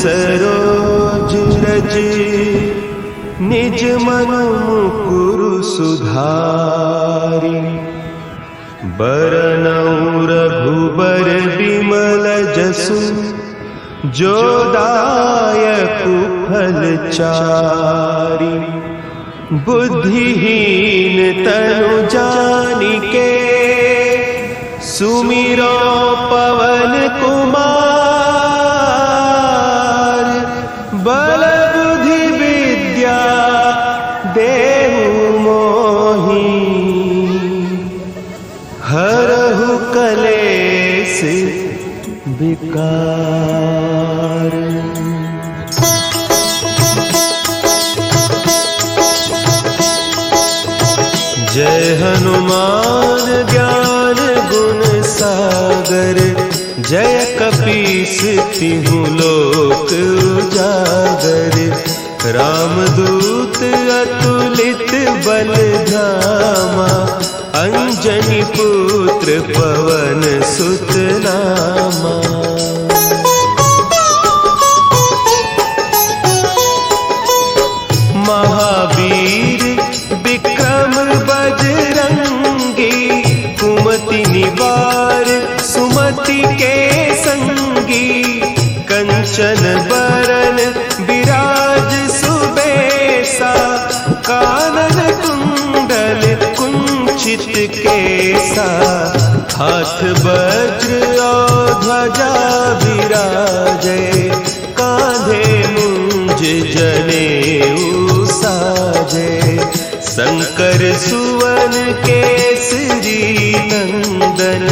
सरोज रज निज मन मुकुरु सुधारि बरनउँ रघुबर बिमल जसु जो दायकु फल चारि बुद्धिहीन तनु जानिके सुमिरो पवन कुमार बल बुद्धि विद्या देहु मोहि हरहु कलेश विकार। जय हनुमान ज्ञान गुण सागर जय कपीस तिहु लोक उजागर रामदूत अतुलित बल धामा अंजनी पुत्र पवन सुत नामा। महावीर विक्रम बजरंगी कुमति निवार सुमति के संगी कंचन बरन विराज सुबेसा कानन कुंडल कुंचित केसा हाथ वज्र और ध्वजा विराजे कांधे मुंज जनेऊ साजे शंकर सुवन केसरी नंदन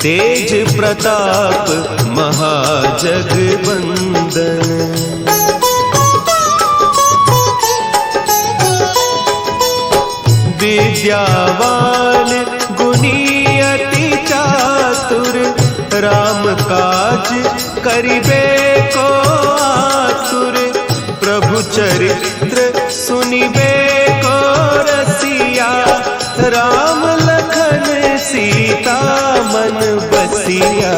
तेज प्रताप महाजगवंदन। विद्यावान गुणी अति चातुर राम काज करिबे को आतुर प्रभु चरित्र सुनिबे को रसिया राम लखन सीता मन बसिया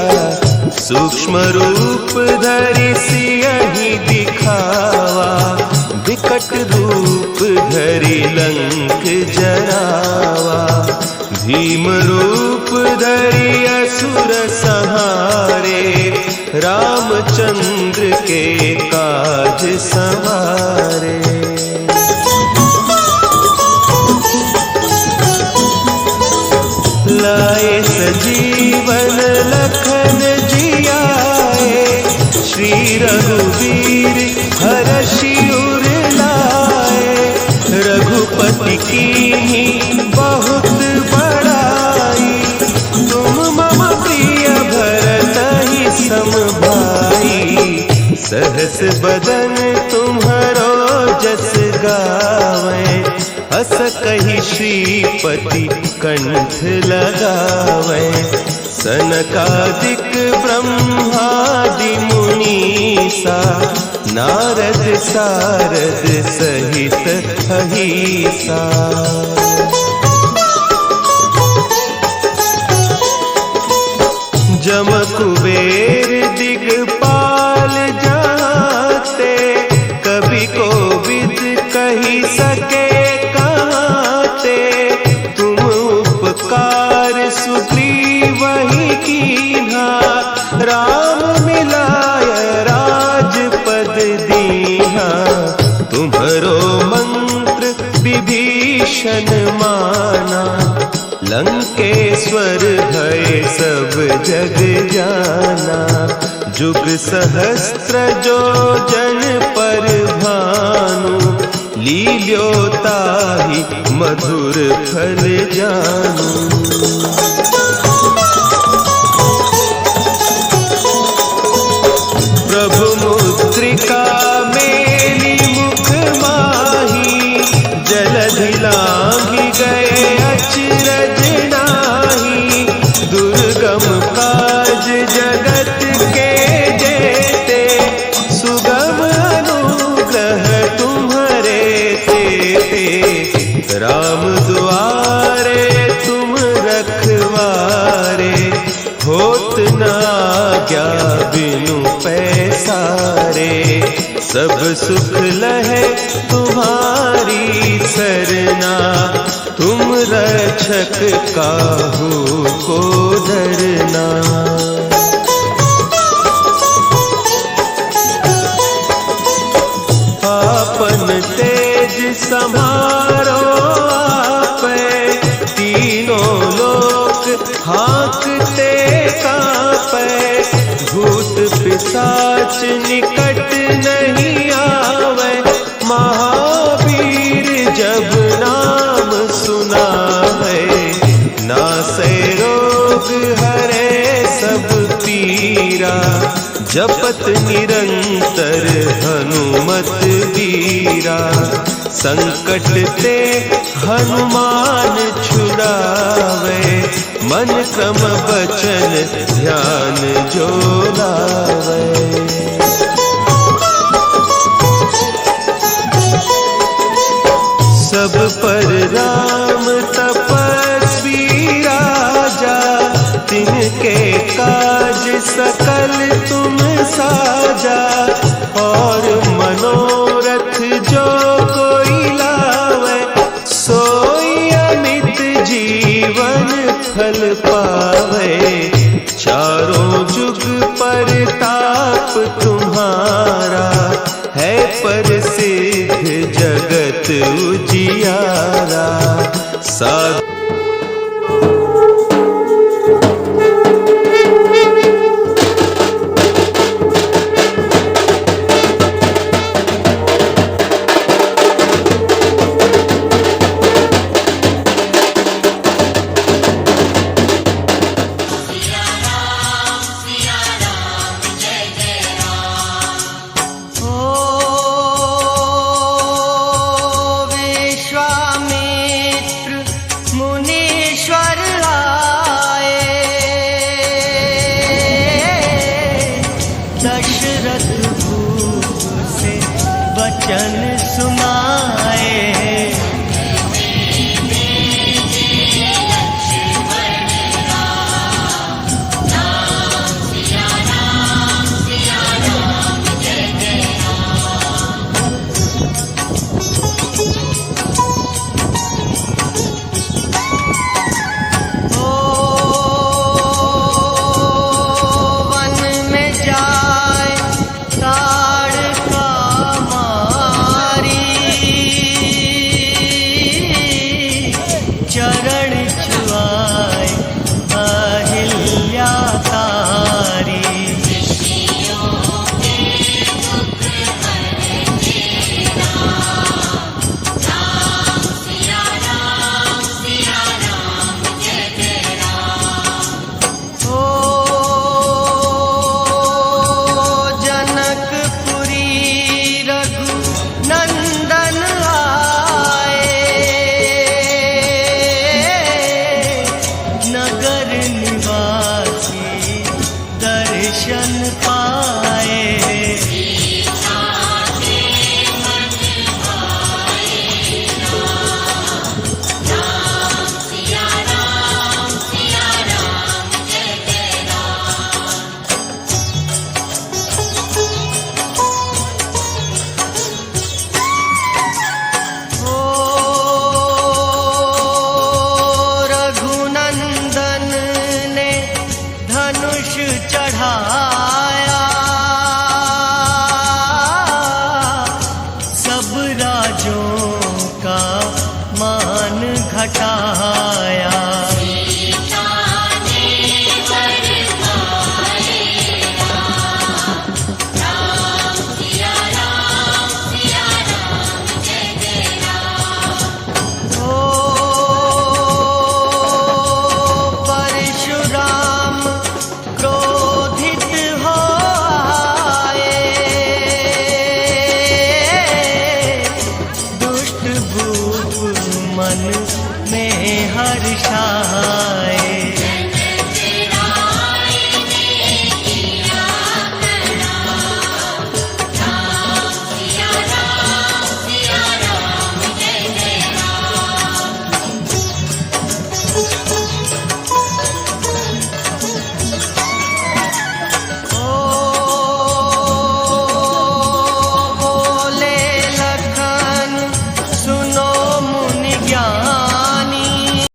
सूक्ष्म रूप धरि सियहि दिखावा विकट रूप धरि लंक जरावा भीम रूप धरि असुर संहारे रामचंद्र के काज संवारे। लाए सजीवन लखन जियाए श्री रघुवीर हरषि उर लाए रघुपति कीन्ही बहुत बड़ाई तुम मम प्रिय भरतहि सम भाई सहस बदन तुम्हरो जस गावें हस कहि श्रीपति कंठ लगावें सनकादिक ब्रह्मादि मुनीसा नारद सारद सहित अहीसा। जम कुबेर दिगपाल जाते कभी कोविद कही सके कहते तुम उपकार सुग्रीवहि कीन्हा राम मिलाय राजपद दीन्हा तुम्हरो मंत्र विभीषण माना लंकेश्वर भय सब जग जाना जुग सहस्त्र जो जन पर भानु लील्योताहि मधुर फल जानू। प्रभु मुद्रिका मेली मुख माही जलधि लांघि गए अचरज नाही दुर्गम काज जगत के जेते सुगम अनुग्रह तुम्हारे तेते राम दुआरे तुम रखवारे होत न आज्ञा बिनु पैसारे। सब सुख लहे तुम्हारी सरना, तुम रक्षक काहू को डरना। आपन तेज समारो आपै, तीनों लोक हाँकते कांपै। भूत पिशाच निकट नहीं आवे, महावीर जब नाम सुनावे। नासै रोग हरे सब पीरा, जपत निरंतर हनुमत वीरा। संकट ते हनुमान छुड़ावे, मन क्रम बचन ध्यान जो लावे। सब पर राम तपस्वी राजा, तिनके काज सकल तुम साजा। और मनोरथ जो कोई लावे, सोई अमित जीवन फल पावे। चारों जुग परताप तुम्हारा, है प्रसिद्ध जगत उजियारा। साधु वचन सुनाए। चढ़ाया